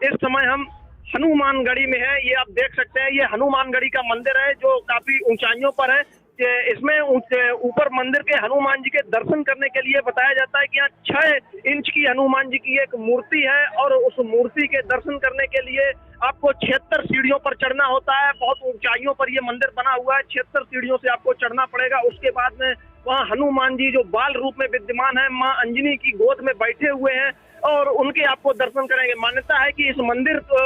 इस समय हम हनुमानगढ़ी में है। ये आप देख सकते हैं, ये हनुमानगढ़ी का मंदिर है जो काफी ऊंचाइयों पर है। इसमें ऊपर मंदिर के हनुमान जी के दर्शन करने के लिए बताया जाता है कि यहाँ 6 इंच की हनुमान जी की एक मूर्ति है और उस मूर्ति के दर्शन करने के लिए आपको 76 सीढ़ियों पर चढ़ना होता है। बहुत ऊंचाइयों पर ये मंदिर बना हुआ है, 76 सीढ़ियों से आपको चढ़ना पड़ेगा। उसके बाद में वहाँ हनुमान जी जो बाल रूप में विद्यमान है, माँ अंजनी की गोद में बैठे हुए हैं और उनके आपको दर्शन करेंगे। मान्यता है कि इस मंदिर को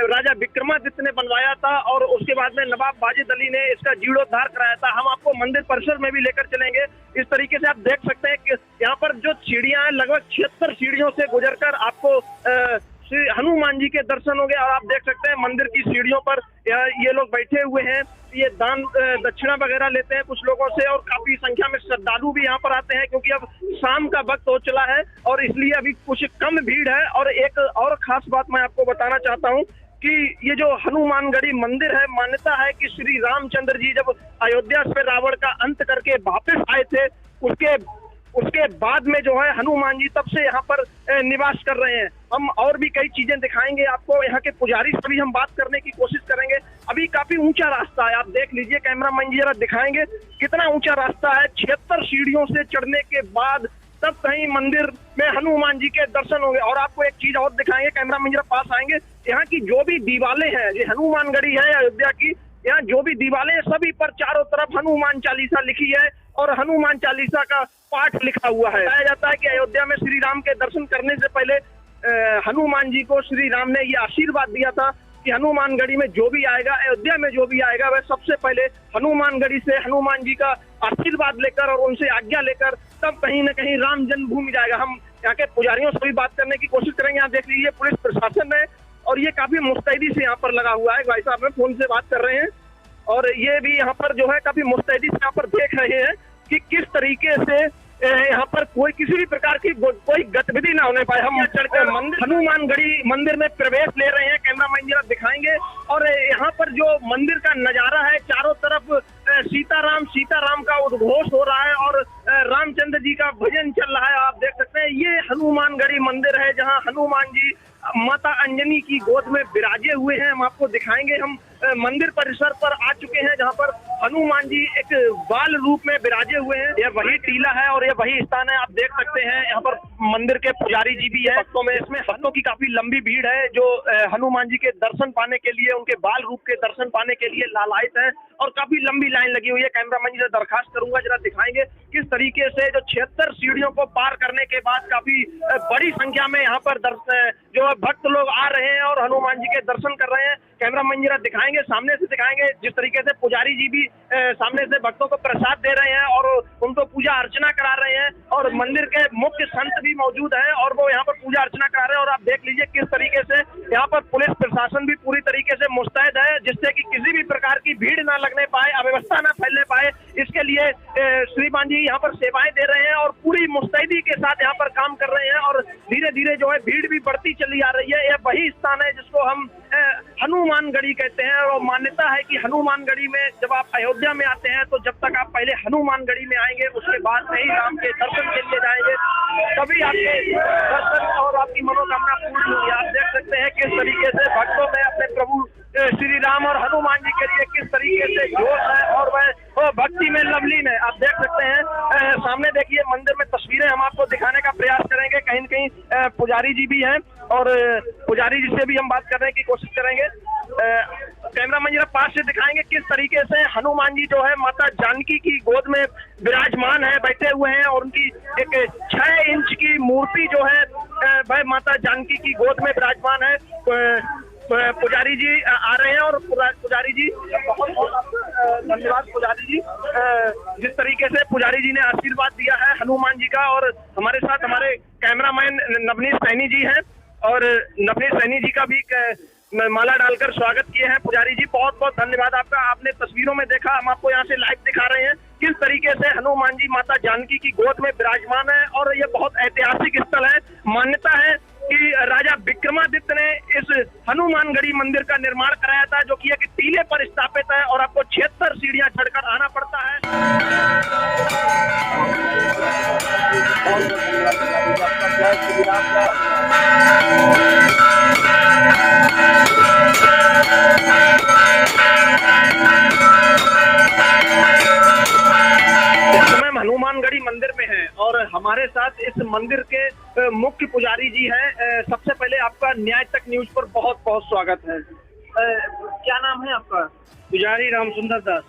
राजा विक्रमादित्य ने बनवाया था और उसके बाद में नवाब वाजिद अली ने इसका जीर्णोद्धार कराया था। हम आपको मंदिर परिसर में भी लेकर चलेंगे। इस तरीके से आप देख सकते हैं कि यहाँ पर जो सीढ़ियां हैं, लगभग 76 सीढ़ियों से गुजरकर आपको श्री हनुमान जी के दर्शन होंगे। और आप देख सकते हैं मंदिर की सीढ़ियों पर ये लोग बैठे हुए हैं, ये दान दक्षिणा वगैरह लेते हैं कुछ लोगों से और काफी संख्या में श्रद्धालु भी यहाँ पर आते हैं क्योंकि अब शाम का वक्त हो चला है और इसलिए अभी कुछ कम भीड़ है। और एक और खास बात मैं आपको बताना चाहता हूँ कि ये जो हनुमानगढ़ी मंदिर है, मान्यता है कि श्री रामचंद्र जी जब अयोध्या से रावण का अंत करके वापस आए थे, उसके बाद में जो है हनुमान जी तब से यहाँ पर निवास कर रहे हैं। हम और भी कई चीजें दिखाएंगे आपको, यहाँ के पुजारी से भी हम बात करने की कोशिश करेंगे। अभी काफी ऊंचा रास्ता है, आप देख लीजिए, कैमरामैन जी जरा दिखाएंगे कितना ऊंचा रास्ता है। 76 सीढ़ियों से चढ़ने के बाद तब कहीं मंदिर में हनुमान जी के दर्शन होंगे। और आपको एक चीज और दिखाएंगे, कैमरामैन जरा पास आएंगे। यहाँ की जो भी दीवारें हैं, ये हनुमानगढ़ी है अयोध्या की, यहाँ जो भी दीवारें सभी पर चारों तरफ हनुमान चालीसा लिखी है और हनुमान चालीसा का पाठ लिखा हुआ है। बताया जाता है कि अयोध्या में श्री राम के दर्शन करने से पहले हनुमान जी को श्री राम ने ये आशीर्वाद दिया था कि हनुमानगढ़ी में जो भी आएगा, अयोध्या में जो भी आएगा, वह सबसे पहले हनुमानगढ़ी से हनुमान जी का आशीर्वाद लेकर और उनसे आज्ञा लेकर तब कहीं न कहीं राम जन्मभूमि जाएगा। हम यहाँ के पुजारियों से भी बात करने की कोशिश करेंगे। यहाँ देख लीजिए पुलिस प्रशासन है और ये काफी मुस्तैदी से यहाँ पर लगा हुआ है। भाई साहब में फोन से बात कर रहे हैं और ये भी यहाँ पर जो है काफी मुस्तैदी से यहाँ पर देख रहे हैं कि किस तरीके से यहाँ पर कोई किसी भी प्रकार की कोई गतिविधि ना होने पाए। हम चढ़कर हनुमानगढ़ी मंदिर में प्रवेश ले रहे हैं, कैमरामैन जरा दिखाएंगे। और यहाँ पर जो मंदिर का नजारा है, चारों तरफ सीताराम सीताराम का उद्घोष हो रहा है और रामचंद्र जी का भजन चल रहा है। आप देख सकते हैं ये हनुमानगढ़ी मंदिर है जहाँ हनुमान जी माता अंजनी की गोद में विराजे हुए हैं। हम आपको दिखाएंगे। हम मंदिर परिसर पर आ चुके हैं जहां पर हनुमान जी एक बाल रूप में विराजे हुए हैं। यह वही टीला है और यह वही स्थान है। आप देख सकते हैं यहाँ पर मंदिर के पुजारी जी भी है भक्तों में। इसमें भक्तों की काफी लंबी भीड़ है जो हनुमान जी के दर्शन पाने के लिए, उनके बाल रूप के दर्शन पाने के लिए लालायित है और काफी लंबी लाइन लगी हुई है। कैमरामैन जी से दरखास्त करूंगा जरा दिखाएंगे किस तरीके से जो 76 सीढ़ियों को पार करने के बाद काफी बड़ी संख्या में यहाँ पर जो भक्त लोग आ रहे हैं और हनुमान जी के दर्शन कर रहे हैं। कैमरामैन जरा दिखाएंगे, सामने से दिखाएंगे जिस तरीके से पुजारी जी भी सामने से भक्तों को प्रसाद दे रहे हैं और उनको पूजा अर्चना करा रहे हैं और मंदिर के मुख्य संत भी मौजूद हैं और वो यहाँ पर पूजा अर्चना करा रहे हैं। और आप देख लीजिए किस तरीके से यहाँ पर पुलिस प्रशासन भी पूरी तरीके से मुस्तैद है जिससे कि किसी भी प्रकार की भीड़ ना लगने पाए, अव्यवस्था ना फैलने पाए। इसके लिए श्रीमान जी यहाँ पर सेवाएं दे रहे हैं और पूरी मुस्तैदी के साथ यहाँ पर काम कर रहे हैं और धीरे धीरे जो है भीड़ भी बढ़ती चली आ रही है। यह वही स्थान है जिसको हम हनुमानगढ़ी कहते हैं और मान्यता है कि हनुमानगढ़ी में जब आप अयोध्या में आते हैं तो जब तक आप पहले हनुमानगढ़ी में आएंगे उसके बाद में ही राम के दर्शन के लिए जाएंगे, तभी आपके दर्शन और आपकी मनोकामना पूर्ण होगी। आप देख सकते हैं किस तरीके से भक्तों में अपने प्रभु श्री राम और हनुमान जी के लिए किस तरीके से जोश है और वह भक्ति में लवलीन है। आप देख सकते हैं सामने देखिए मंदिर में तस्वीरें हम आपको दिखाने का प्रयास करेंगे। कहीं न कहीं पुजारी जी भी हैं और पुजारी जी से भी हम बात करने की कोशिश करेंगे। कैमरामैन जरा पास से दिखाएंगे किस तरीके से हनुमान जी जो है माता जानकी की गोद में विराजमान है, बैठे हुए हैं और उनकी एक 6 इंच की मूर्ति जो है वह माता जानकी की गोद में विराजमान है। पुजारी जी आ रहे हैं और पुजारी जी बहुत बहुत धन्यवाद। पुजारी जी जिस तरीके से पुजारी जी ने आशीर्वाद दिया है हनुमान जी का और हमारे साथ हमारे कैमरामैन नवनीत सैनी जी हैं और नवनीत सैनी जी का भी माला डालकर स्वागत किए हैं। पुजारी जी बहुत बहुत धन्यवाद आपका। आपने तस्वीरों में देखा, हम आपको यहाँ से लाइव दिखा रहे हैं किस तरीके से हनुमान जी माता जानकी की गोद में विराजमान है और ये बहुत ऐतिहासिक स्थल है। मान्यता है कि राजा विक्रमादित्य ने इस हनुमानगढ़ी मंदिर का निर्माण कराया था जो कि एक टीले पर स्थापित है और आपको 76 सीढ़ियां चढ़कर आना पड़ता है। जय श्री राम। हमारे साथ इस मंदिर के मुख्य पुजारी जी हैं। सबसे पहले आपका न्याय तक न्यूज पर बहुत बहुत स्वागत है। क्या नाम है आपका? पुजारी रामसुंदर दास।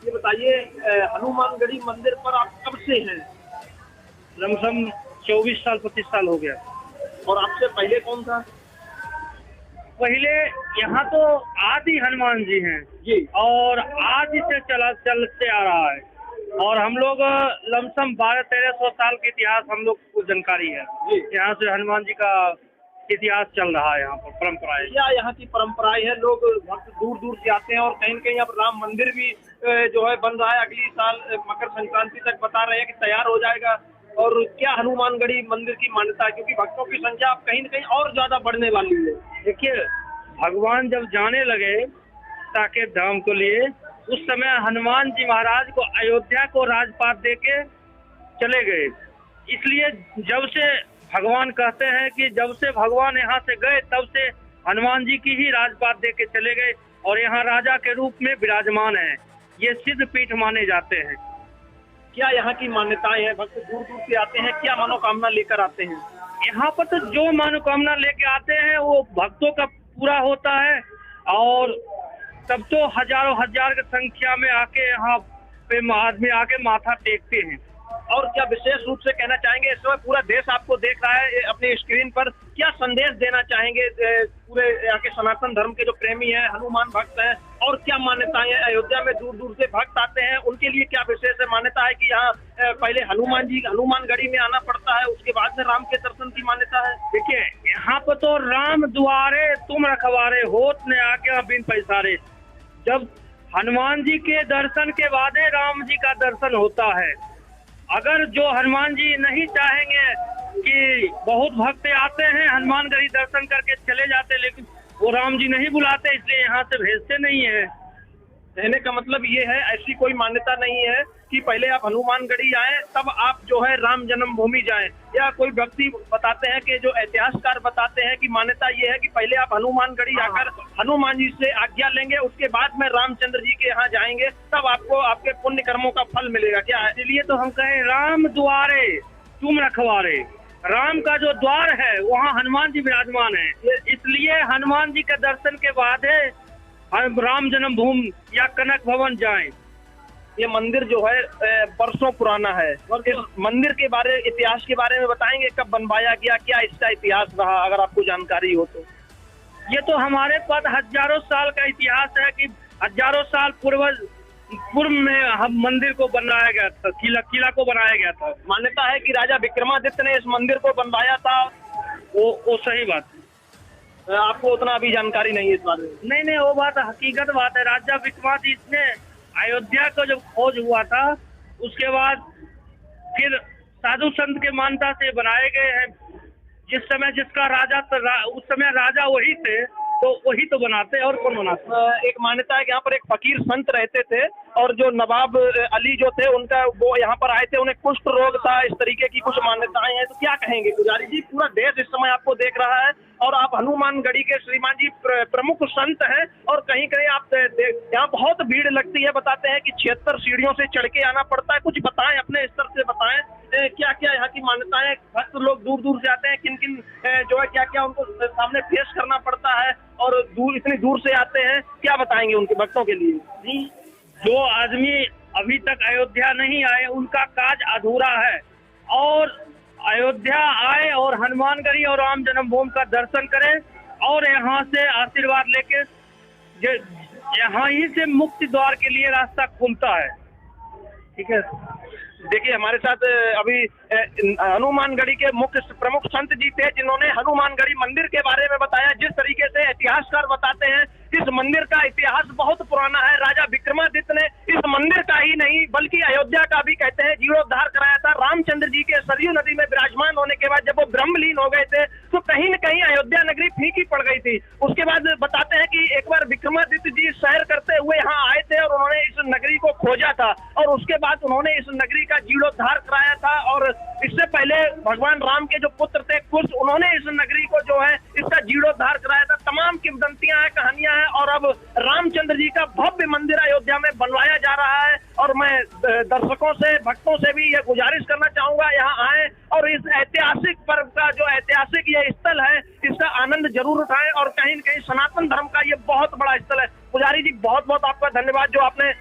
ये बताइए, हनुमानगढ़ी मंदिर पर आप कब से हैं? लमसम 24 साल 25 साल हो गया। और आपसे पहले कौन था? पहले यहाँ तो आदि हनुमान जी हैं जी। और आदि से चलते आ रहा है और हम लोग लमसम 1200-1300 साल के इतिहास हम लोग को जानकारी है। यहाँ से हनुमान जी का इतिहास चल रहा है, यहाँ पर परंपराएं। क्या यहाँ की परंपराएं है? लोग भक्त दूर दूर से आते हैं और कहीं न कहीं अब राम मंदिर भी जो है बन रहा है। अगली साल मकर संक्रांति तक बता रहे हैं कि तैयार हो जाएगा। और क्या हनुमानगढ़ी मंदिर की मान्यता है? क्योंकि भक्तों की संख्या अब कहीं न कहीं और ज्यादा बढ़ने वाली है। देखिए, भगवान जब जाने लगे साकेत धाम को लिए, उस समय हनुमान जी महाराज को अयोध्या को राजपाट देके चले गए। इसलिए जब से भगवान कहते हैं कि जब से भगवान यहाँ से गए तब से हनुमान जी की ही राजपाट देके चले गए और यहाँ राजा के रूप में विराजमान है। ये सिद्ध पीठ माने जाते हैं। क्या यहाँ की मान्यताएं हैं? भक्त दूर दूर से आते हैं, क्या मनोकामना लेकर आते हैं? यहाँ पर तो जो मनोकामना लेके आते हैं वो भक्तों का पूरा होता है और तब तो हजारों हजार की संख्या में आके यहाँ पे आदमी आके माथा टेकते हैं। और क्या विशेष रूप से कहना चाहेंगे, इस समय पूरा देश आपको देख रहा है अपनी स्क्रीन पर, क्या संदेश देना चाहेंगे पूरे यहाँ के सनातन धर्म के जो प्रेमी हैं, हनुमान भक्त हैं, और क्या मान्यताएं हैं? अयोध्या में दूर दूर से भक्त आते हैं, उनके लिए क्या विशेष मान्यता है कि यहाँ पहले हनुमानगढ़ी में आना पड़ता है, उसके बाद में राम के दर्शन की मान्यता है? देखिए, यहाँ पर तो राम दुआरे तुम रखवारे होत ने आके बिन पैसारे। जब हनुमान जी के दर्शन के बाद राम जी का दर्शन होता है। अगर जो हनुमान जी नहीं चाहेंगे कि बहुत भक्त आते हैं हनुमानगढ़ी दर्शन करके चले जाते, लेकिन वो राम जी नहीं बुलाते, इसलिए यहाँ से भेजते नहीं है। कहने का मतलब ये है, ऐसी कोई मान्यता नहीं है कि पहले आप हनुमानगढ़ी आए तब आप जो है राम जन्मभूमि जाएं, या कोई व्यक्ति बताते हैं कि जो इतिहासकार बताते हैं कि मान्यता ये है कि पहले आप हनुमानगढ़ी आकर हनुमान जी से आज्ञा लेंगे, उसके बाद में रामचंद्र जी के यहाँ जाएंगे, तब आपको आपके पुण्य कर्मों का फल मिलेगा। क्या है? इसलिए तो हम कहें राम द्वारे तुम रखवारे। राम का जो द्वार है वहाँ हनुमान जी विराजमान है, इसलिए हनुमान जी के दर्शन के बाद हम राम जन्मभूमि या कनक भवन जाएं। ये मंदिर जो है बरसों पुराना है। इस मंदिर के इतिहास के बारे में बताएंगे, कब बनवाया गया, क्या इसका इतिहास रहा, अगर आपको जानकारी हो तो? ये तो हमारे पास हजारों साल का इतिहास है कि हजारों साल पूर्व में हम मंदिर को बनाया गया था, किला को बनाया गया था। मान्यता है कि राजा विक्रमादित्य ने इस मंदिर को बनवाया था। वो सही बात है। आपको उतना अभी जानकारी नहीं है इस बारे में? नहीं, वो बात हकीकत बात है। राजा विक्रमादित्य ने अयोध्या को जब खोज हुआ था, उसके बाद फिर साधु संत के मान्यता से बनाए गए हैं। जिस समय जिसका राजा उस समय राजा वही थे, तो वही तो बनाते, और कौन बनाते? एक मान्यता है कि यहाँ पर एक फकीर संत रहते थे और जो नवाब अली जो थे उनका वो यहाँ पर आए थे, उन्हें कुष्ठ रोग था, इस तरीके की कुछ मान्यताएं हैं। तो क्या कहेंगे पुजारी जी? पूरा देश इस समय आपको देख रहा है और आप हनुमानगढ़ी के श्रीमान जी प्रमुख संत हैं, और कहीं कहीं आप यहाँ बहुत भीड़ लगती है। बताते हैं कि 76 सीढ़ियों से चढ़ के आना पड़ता है। कुछ बताएं, अपने स्तर से बताएं, क्या क्या यहाँ की मान्यताएं? भक्त लोग दूर दूर से आते हैं, किन किन जो है क्या क्या उनको सामने फेस करना पड़ता है, और इतनी दूर से आते हैं, क्या बताएंगे उनके भक्तों के लिए? जो आदमी अभी तक अयोध्या नहीं आए उनका काज अधूरा है, और अयोध्या आए और हनुमानगढ़ी और राम जन्मभूमि का दर्शन करें और यहाँ से आशीर्वाद लेके यहाँ ही से मुक्ति द्वार के लिए रास्ता खुलता है। ठीक है। देखिए, हमारे साथ अभी हनुमानगढ़ी के मुख्य प्रमुख संत जी थे, जिन्होंने हनुमानगढ़ी मंदिर के बारे में बताया। जिस तरीके से इतिहासकार बताते हैं, इस मंदिर का इतिहास बहुत पुराना है। राजा विक्रमादित्य ने इस मंदिर का ही नहीं बल्कि अयोध्या का भी कहते हैं जीर्णोद्धार कराया था। रामचंद्र जी के सरयू नदी में विराजमान होने के बाद जब वो ब्रह्मलीन हो गए थे, तो कहीं न कहीं अयोध्या नगरी फीकी पड़ गई थी। उसके बाद बताते हैं कि एक बार विक्रमादित्य जी सैर करते हुए यहाँ आए थे और उन्होंने इस नगरी को खोजा था, और उसके बाद उन्होंने इस नगरी का जीर्णोद्धार कराया था। और इससे पहले भगवान राम के जो पुत्र थे कुश, उन्होंने इस नगरी को जो है इसका जीर्णोद्धार कराया था। तमाम किंवदंतियां हैं, कहानियां हैं, और अब रामचंद्र जी का भव्य मंदिर अयोध्या में बनवाया जा रहा है। और मैं दर्शकों से, भक्तों से भी यह गुजारिश करना चाहूंगा, यहाँ आए का जो ऐतिहासिक ये स्थल है इसका आनंद जरूर उठाएं और कहीं न कहीं सनातन धर्म का ये बहुत बड़ा स्थल है। पुजारी जी बहुत बहुत आपका धन्यवाद जो आपने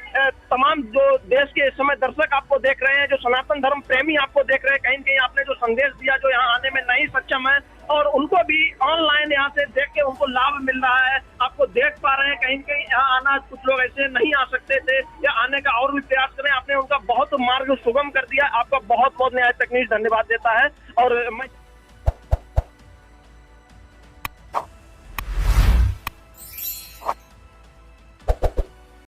तमाम जो देश के इस समय दर्शक आपको देख रहे हैं, जो सनातन धर्म प्रेमी आपको देख रहे हैं, कहीं न कहीं आपने जो संदेश दिया जो यहाँ आने में नहीं सक्षम है और उनको भी ऑनलाइन यहाँ से देख के उनको लाभ मिल रहा है, आपको देख पा रहे हैं। कहीं न कहीं यहाँ आना कुछ लोग ऐसे नहीं आ सकते थे या आने का और भी प्रयास करें, आपने उनका बहुत मार्ग सुगम कर दिया। आपका बहुत बहुत न्याय तकनीक धन्यवाद देता है और मैं